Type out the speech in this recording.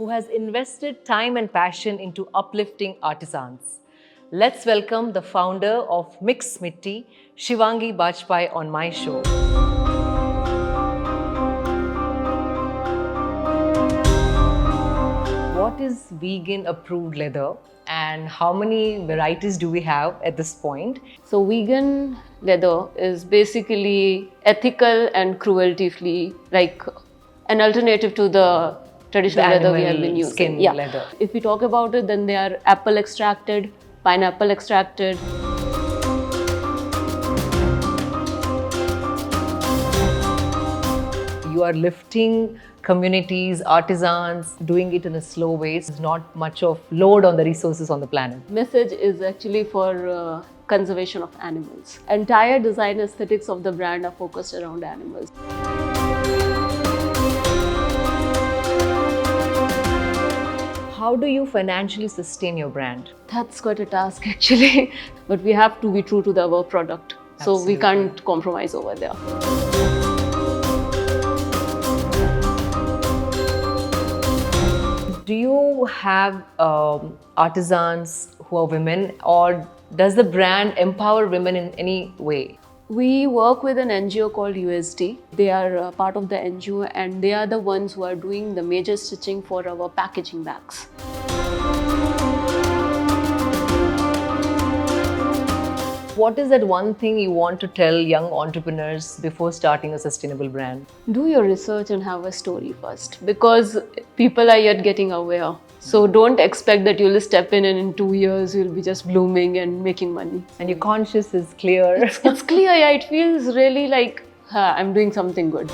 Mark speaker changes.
Speaker 1: who has invested time and passion into uplifting artisans. Let's welcome the founder of MixMitti, Shivangi Bajpai, on my show. What is vegan approved leather and how many varieties do we have at this point?
Speaker 2: So vegan leather is basically ethical and cruelty-free, like an alternative to the traditional leather we have been using.
Speaker 1: Skin leather.
Speaker 2: If we talk about it, then they are apple extracted, pineapple extracted.
Speaker 1: You are lifting communities, artisans, doing it in a slow way. There's not much of load on the resources on the planet.
Speaker 2: Message is actually for conservation of animals. Entire design aesthetics of the brand are focused around animals.
Speaker 1: How do you financially sustain your brand?
Speaker 2: That's quite a task actually, but we have to be true to our product. So
Speaker 1: Absolutely.
Speaker 2: we can't compromise over there.
Speaker 1: Do you have artisans who are women, or does the brand empower women in any way?
Speaker 2: We work with an NGO called USD. They are part of the NGO and they are the ones who are doing the major stitching for our packaging bags.
Speaker 1: What is that one thing you want to tell young entrepreneurs before starting a sustainable brand?
Speaker 2: Do your research and have a story first, because people are yet getting aware. So don't expect that you'll step in and in 2 years you'll be just blooming and making money.
Speaker 1: And your conscience is clear.
Speaker 2: It's clear, yeah, it feels really like I'm doing something good.